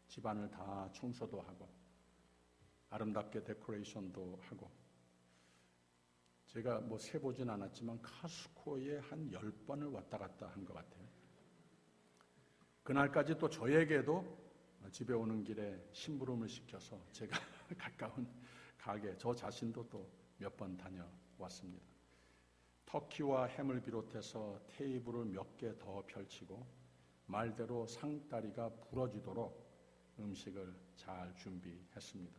집안을 다 청소도 하고 아름답게 데코레이션도 하고, 제가 뭐 세보진 않았지만 카스코에 한 10번을 왔다 갔다 한 것 같아요. 그날까지 또 저에게도 집에 오는 길에 심부름을 시켜서 제가 가까운 가게, 저 자신도 또 몇 번 다녀왔습니다. 터키와 햄을 비롯해서 테이블을 몇 개 더 펼치고 말대로 상다리가 부러지도록 음식을 잘 준비했습니다.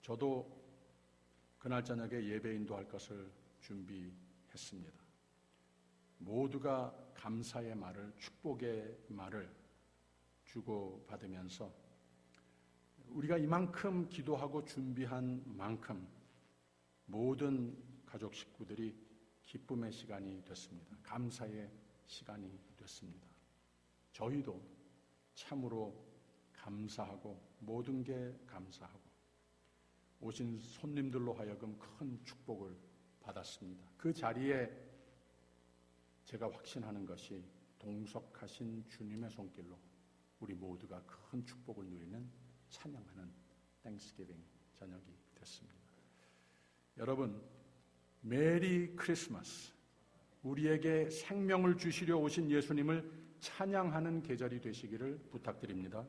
저도 그날 저녁에 예배 인도할 것을 준비했습니다. 모두가 감사의 말을, 축복의 말을 주고받으면서 우리가 이만큼 기도하고 준비한 만큼 모든 가족 식구들이 기쁨의 시간이 됐습니다. 감사의 시간이 됐습니다. 저희도 참으로 감사하고 모든 게 감사하고 오신 손님들로 하여금 큰 축복을 받았습니다. 그 자리에 제가 확신하는 것이 동석하신 주님의 손길로 우리 모두가 큰 축복을 누리는 찬양하는 땡스기빙 저녁이 됐습니다. 여러분, 메리 크리스마스. 우리에게 생명을 주시려 오신 예수님을 찬양하는 계절이 되시기를 부탁드립니다.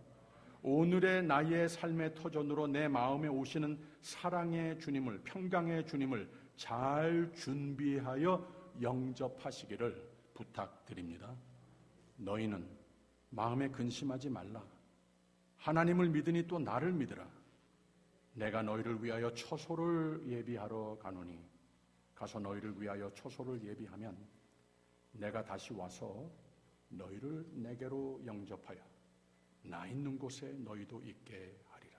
오늘의 나의 삶의 터전으로 내 마음에 오시는 사랑의 주님을, 평강의 주님을 잘 준비하여 영접하시기를 부탁드립니다. 너희는 마음에 근심하지 말라. 하나님을 믿으니 또 나를 믿으라. 내가 너희를 위하여 처소를 예비하러 가노니 가서 너희를 위하여 처소를 예비하면 내가 다시 와서 너희를 내게로 영접하여 나 있는 곳에 너희도 있게 하리라.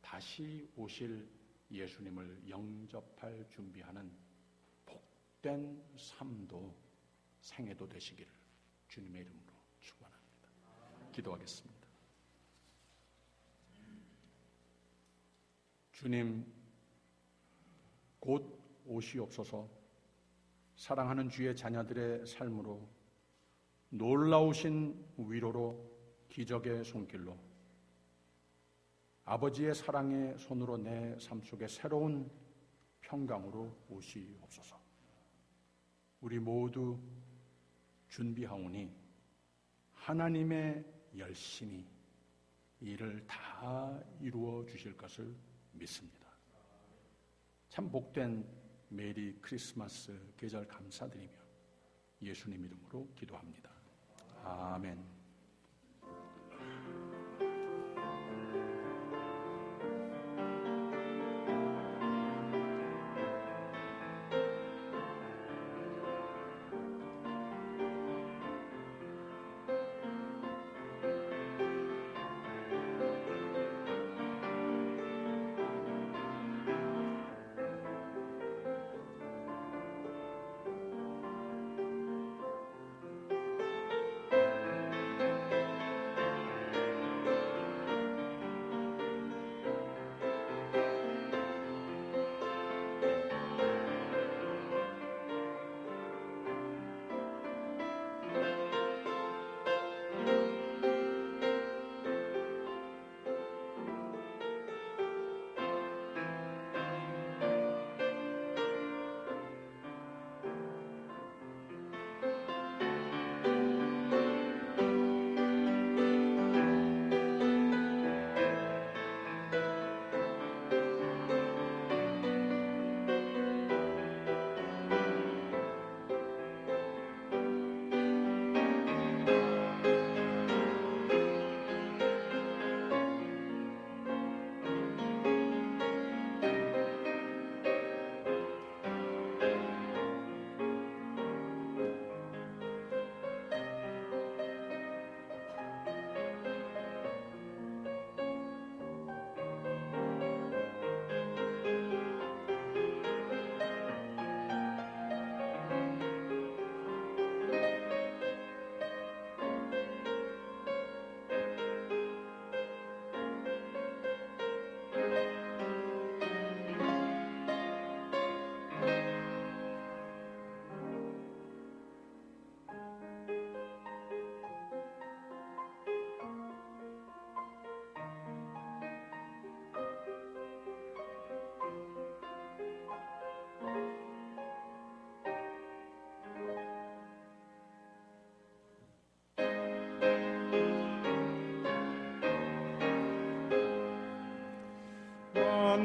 다시 오실 예수님을 영접할 준비하는 복된 삶도 생애도 되시기를 주님의 이름으로 축원합니다. 기도하겠습니다. 주님, 곧 오시옵소서. 사랑하는 주의 자녀들의 삶으로 놀라우신 위로로 기적의 손길로 아버지의 사랑의 손으로 내 삶 속에 새로운 평강으로 오시옵소서. 우리 모두 준비하오니 하나님의 열심히 일을 다 이루어 주실 것을 믿습니다. 참 복된 메리 크리스마스 계절 감사드리며 예수님 이름으로 기도합니다. 아멘.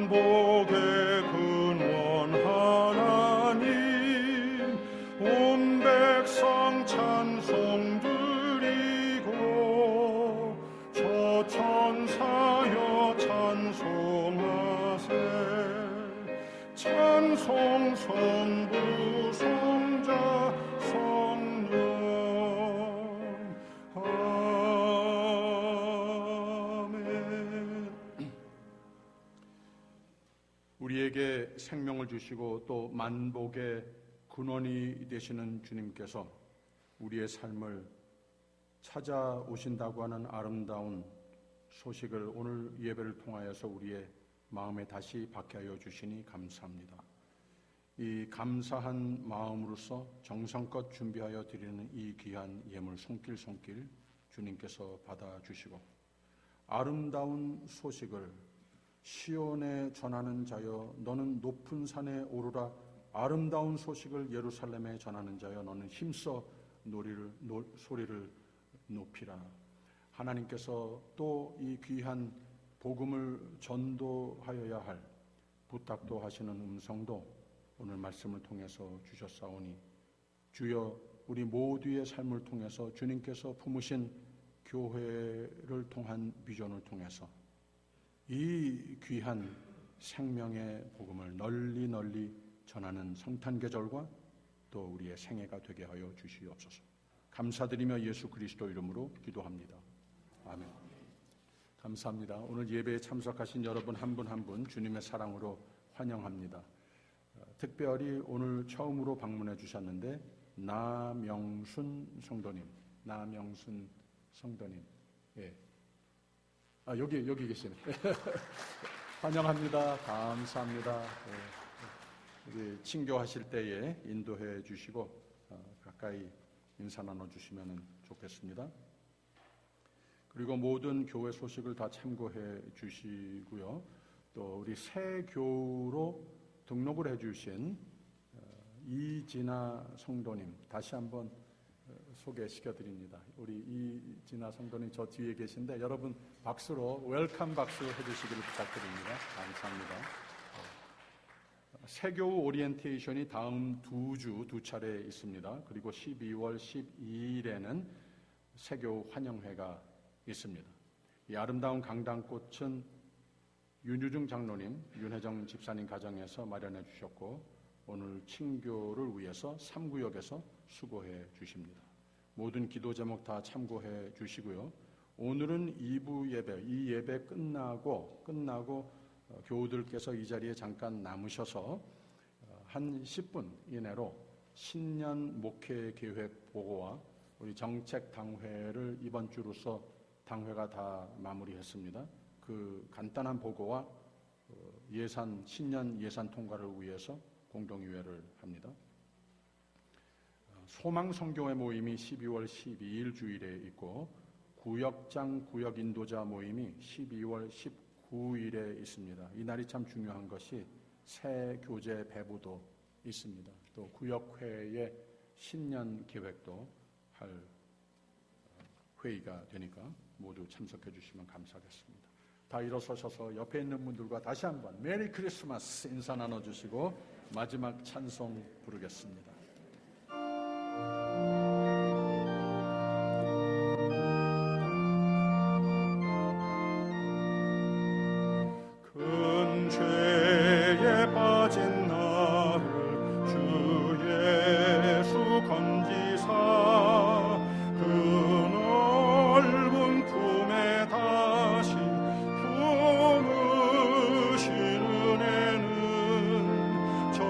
복의 근원 하나님 온 백성 찬송 드리고 저 천사여 찬송하세 성부 성자 성령 아멘.
우리에게 생명을 주시고 또 만복의 근원이 되시는 주님께서 우리의 삶을 찾아오신다고 하는 아름다운 소식을 오늘 예배를 통하여서 우리의 마음에 다시 받게 하여 주시니 감사합니다. 이 감사한 마음으로서 정성껏 준비하여 드리는 이 귀한 예물 손길 주님께서 받아주시고 아름다운 소식을 시온에 전하는 자여 너는 높은 산에 오르라, 아름다운 소식을 예루살렘에 전하는 자여 너는 힘써 소리를 높이라. 하나님께서 또 이 귀한 복음을 전도하여야 할 부탁도 하시는 음성도 오늘 말씀을 통해서 주셨사오니 주여 우리 모두의 삶을 통해서 주님께서 품으신 교회를 통한 비전을 통해서 이 귀한 생명의 복음을 널리 전하는 성탄 계절과 또 우리의 생애가 되게 하여 주시옵소서. 감사드리며 예수 그리스도 이름으로 기도합니다. 아멘. 감사합니다. 오늘 예배에 참석하신 여러분 한 분 한 분 주님의 사랑으로 환영합니다. 특별히 오늘 처음으로 방문해 주셨는데 나명순 성도님, 예. 여기 계시네. 환영합니다. 감사합니다. 예. 우리 친교하실 때에 인도해 주시고 가까이 인사 나눠주시면 좋겠습니다. 그리고 모든 교회 소식을 다 참고해 주시고요. 또 우리 새 교우로 등록을 해주신 이진아 성도님 다시 한번 소개시켜 드립니다. 우리 이진아 성도님 저 뒤에 계신데 여러분 박수로 웰컴 박수 해주시기를 부탁드립니다. 감사합니다. 새교우 오리엔테이션이 다음 두 차례 있습니다. 그리고 12월 12일에는 새교우 환영회가 있습니다. 이 아름다운 강당꽃은 윤유중 장로님, 윤혜정 집사님 가정에서 마련해 주셨고 오늘 친교를 위해서 3구역에서 수고해 주십니다. 모든 기도 제목 다 참고해 주시고요. 오늘은 2부 예배, 이 예배 끝나고 교우들께서 이 자리에 잠깐 남으셔서 한 10분 이내로 신년 목회 계획 보고와 우리 정책 당회를 이번 주로서 당회가 다 마무리했습니다. 그 간단한 보고와 신년 예산 통과를 위해서 공동의회를 합니다. 소망성교회 모임이 12월 12일 주일에 있고 구역장 구역인도자 모임이 12월 19일에 있습니다. 이 날이 참 중요한 것이 새 교재 배부도 있습니다. 또 구역회의 신년 계획도 할 회의가 되니까 모두 참석해 주시면 감사하겠습니다. 다 일어서셔서 옆에 있는 분들과 다시 한번 메리 크리스마스 인사 나눠주시고 마지막 찬송 부르겠습니다.
큰 죄에 빠진 나를 주 예수 건지사 그 넓은 품에 다시 품으신 은혜는 저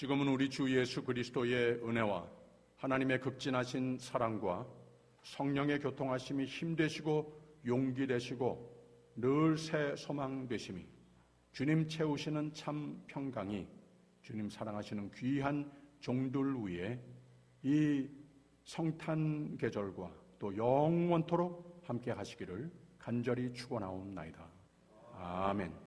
지금은 우리 주 예수 그리스도의 은혜와 하나님의 극진하신 사랑과 성령의 교통하심이 힘 되시고 용기 되시고 늘 새 소망 되심이 주님 채우시는 참 평강이 주님 사랑하시는 귀한 종들 위에 이 성탄 계절과 또 영원토록 함께 하시기를 간절히 축원하옵나이다. 아멘.